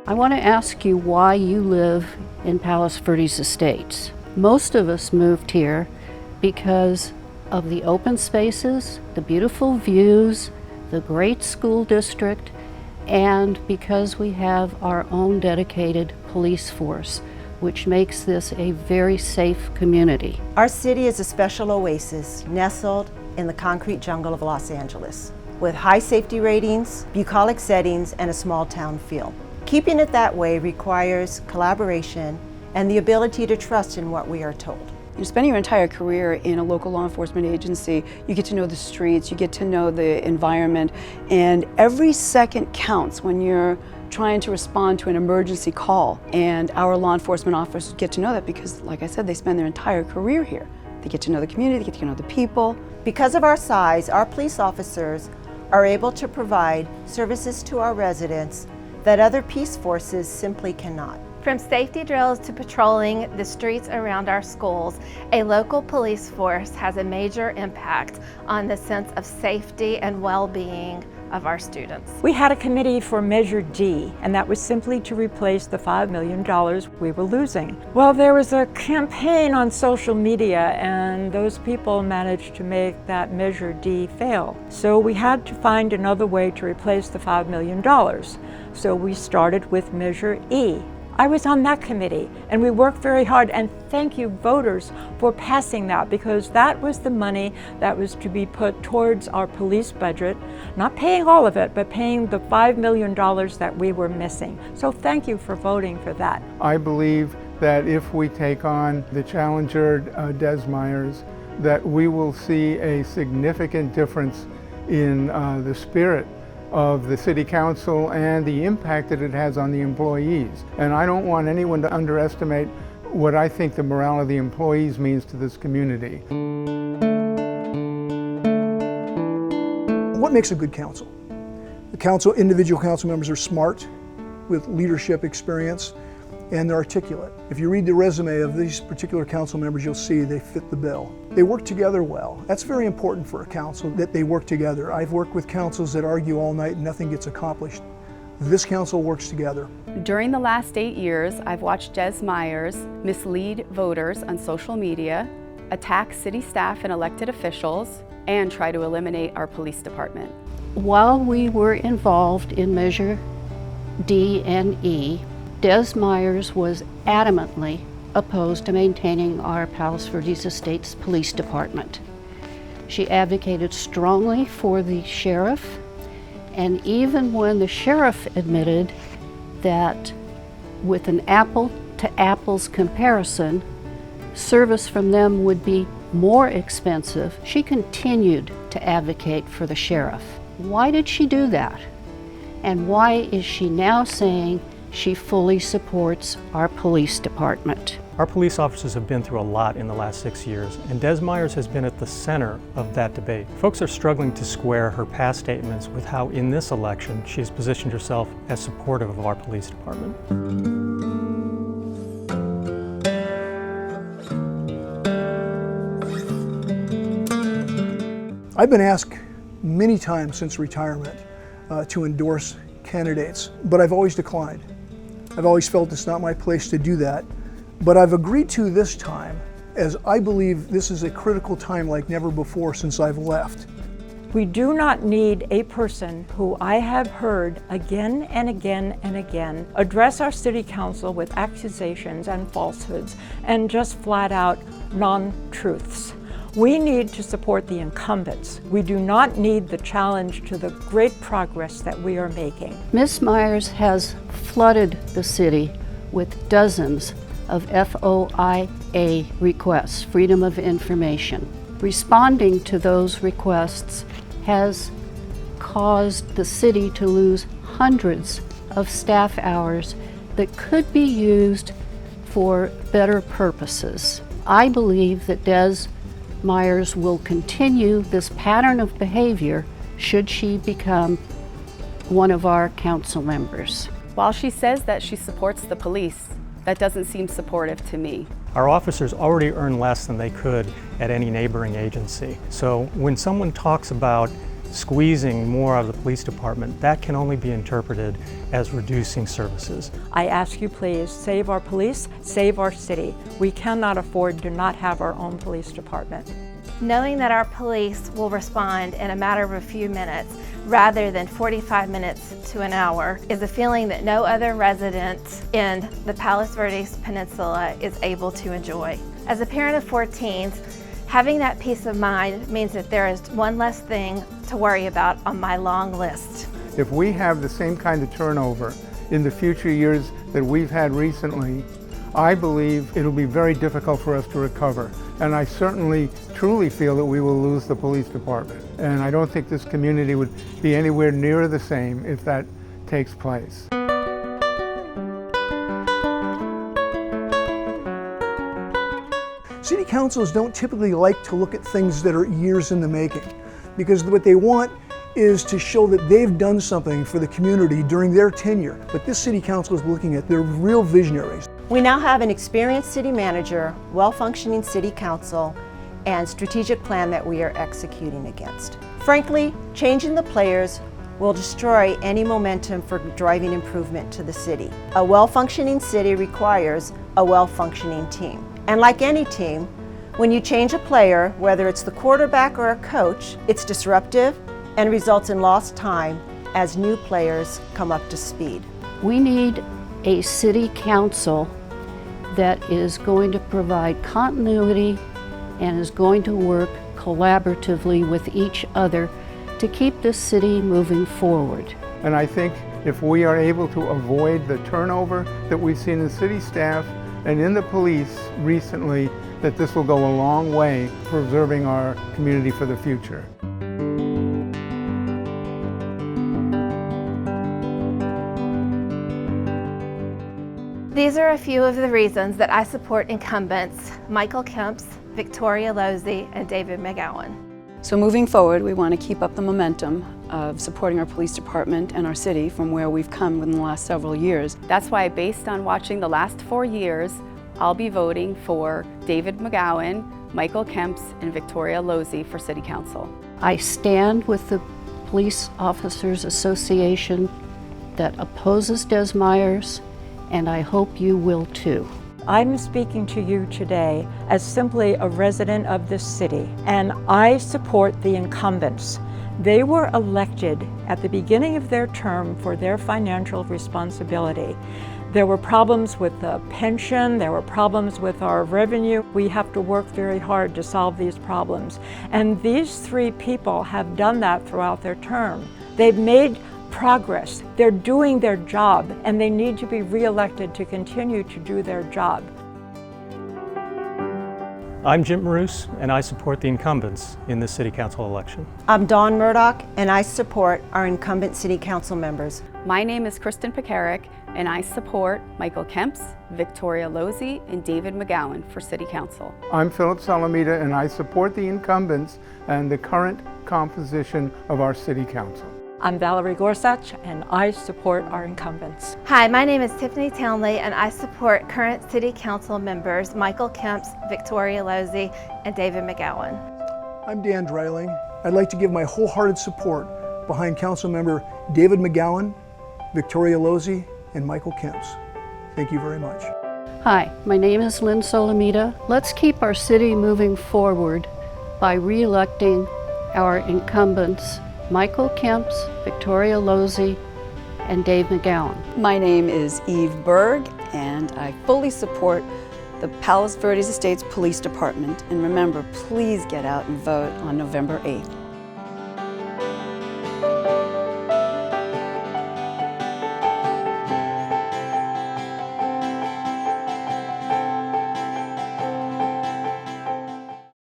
I want to ask you why you live in Palos Verdes Estates. Most of us moved here because of the open spaces, the beautiful views, the great school district, and because we have our own dedicated police force, which makes this a very safe community. Our city is a special oasis nestled in the concrete jungle of Los Angeles, with high safety ratings, bucolic settings, and a small town feel. Keeping it that way requires collaboration and the ability to trust in what we are told. You spend your entire career in a local law enforcement agency, you get to know the streets, you get to know the environment, and every second counts when you're trying to respond to an emergency call. And our law enforcement officers get to know that because, like I said, they spend their entire career here. They get to know the community, they get to know the people. Because of our size, our police officers are able to provide services to our residents that other peace forces simply cannot. From safety drills to patrolling the streets around our schools, a local police force has a major impact on the sense of safety and well-being of our students. We had a committee for Measure D, and that was simply to replace the $5 million we were losing. Well, there was a campaign on social media, and those people managed to make that Measure D fail. So we had to find another way to replace the $5 million. So we started with Measure E. I was on that committee, and we worked very hard, and thank you voters for passing that, because that was the money that was to be put towards our police budget, not paying all of it, but paying the $5 million that we were missing. So thank you for voting for that. I believe that if we take on the challenger, Des Myers, that we will see a significant difference in the spirit of the City Council and the impact that it has on the employees. And I don't want anyone to underestimate what I think the morale of the employees means to this community. What makes a good council? The individual council members are smart, with leadership experience, and they're articulate. If you read the resume of these particular council members, you'll see they fit the bill. They work together well. That's very important for a council, that they work together. I've worked with councils that argue all night and nothing gets accomplished. This council works together. During the last 8 years, I've watched Des Myers mislead voters on social media, attack city staff and elected officials, and try to eliminate our police department. While we were involved in Measure D and E, Des Myers was adamantly opposed to maintaining our Palos Verdes Estates Police Department. She advocated strongly for the sheriff, and even when the sheriff admitted that with an apple-to-apples comparison, service from them would be more expensive, she continued to advocate for the sheriff. Why did she do that? And why is she now saying she fully supports our police department? Our police officers have been through a lot in the last 6 years, and Des Myers has been at the center of that debate. Folks are struggling to square her past statements with how in this election she has positioned herself as supportive of our police department. I've been asked many times since retirement to endorse candidates, but I've always declined. I've always felt it's not my place to do that, but I've agreed to this time, as I believe this is a critical time like never before since I've left. We do not need a person who I have heard again and again and again address our city council with accusations and falsehoods and just flat out non-truths. We need to support the incumbents. We do not need the challenge to the great progress that we are making. Ms. Myers has flooded the city with dozens of FOIA requests, Freedom of Information. Responding to those requests has caused the city to lose hundreds of staff hours that could be used for better purposes. I believe that Des Myers will continue this pattern of behavior should she become one of our council members. While she says that she supports the police, that doesn't seem supportive to me. Our officers already earn less than they could at any neighboring agency. So when someone talks about squeezing more out of the police department, that can only be interpreted as reducing services. I ask you please, save our police, save our city. We cannot afford to not have our own police department. Knowing that our police will respond in a matter of a few minutes rather than 45 minutes to an hour is a feeling that no other resident in the Palos Verdes Peninsula is able to enjoy. As a parent of 4 teens, having that peace of mind means that there is one less thing to worry about on my long list. If we have the same kind of turnover in the future years that we've had recently, I believe it'll be very difficult for us to recover. And I certainly, truly feel that we will lose the police department. And I don't think this community would be anywhere near the same if that takes place. City councils don't typically like to look at things that are years in the making, because what they want is to show that they've done something for the community during their tenure. But this city council is looking at, they're real visionaries. We now have an experienced city manager, well-functioning city council, and strategic plan that we are executing against. Frankly, changing the players will destroy any momentum for driving improvement to the city. A well-functioning city requires a well-functioning team. And like any team, when you change a player, whether it's the quarterback or a coach, it's disruptive and results in lost time as new players come up to speed. We need a city council that is going to provide continuity and is going to work collaboratively with each other to keep this city moving forward. And I think if we are able to avoid the turnover that we've seen in city staff and in the police recently, that this will go a long way preserving our community for the future. These are a few of the reasons that I support incumbents Michael Kemps, Victoria Losey, and David McGowan. So moving forward, we want to keep up the momentum of supporting our police department and our city from where we've come in the last several years. That's why, based on watching the last 4 years, I'll be voting for David McGowan, Michael Kemps, and Victoria Losey for City Council. I stand with the Police Officers Association that opposes Des Myers, and I hope you will too. I'm speaking to you today as simply a resident of this city, and I support the incumbents. They were elected at the beginning of their term for their financial responsibility. There were problems with the pension, there were problems with our revenue. We have to work very hard to solve these problems. And these 3 people have done that throughout their term. They've made progress. They're doing their job, and they need to be reelected to continue to do their job. I'm Jim Maroos, and I support the incumbents in this City Council election. I'm Dawn Murdoch, and I support our incumbent city council members. My name is Kristen Pekarik, and I support Michael Kemps, Victoria Losey, and David McGowan for City Council. I'm Philip Salamita, and I support the incumbents and the current composition of our city council. I'm Valerie Gorsuch, and I support our incumbents. Hi, my name is Tiffany Townley, and I support current City Council members Michael Kemps, Victoria Losey, and David McGowan. I'm Dan Dreiling. I'd like to give my wholehearted support behind Councilmember David McGowan, Victoria Losey, and Michael Kemps. Thank you very much. Hi, my name is Lynn Solomita. Let's keep our city moving forward by re-electing our incumbents Michael Kemps, Victoria Losey, and Dave McGowan. My name is Eve Berg, and I fully support the Palos Verdes Estates Police Department. And remember, please get out and vote on November 8th.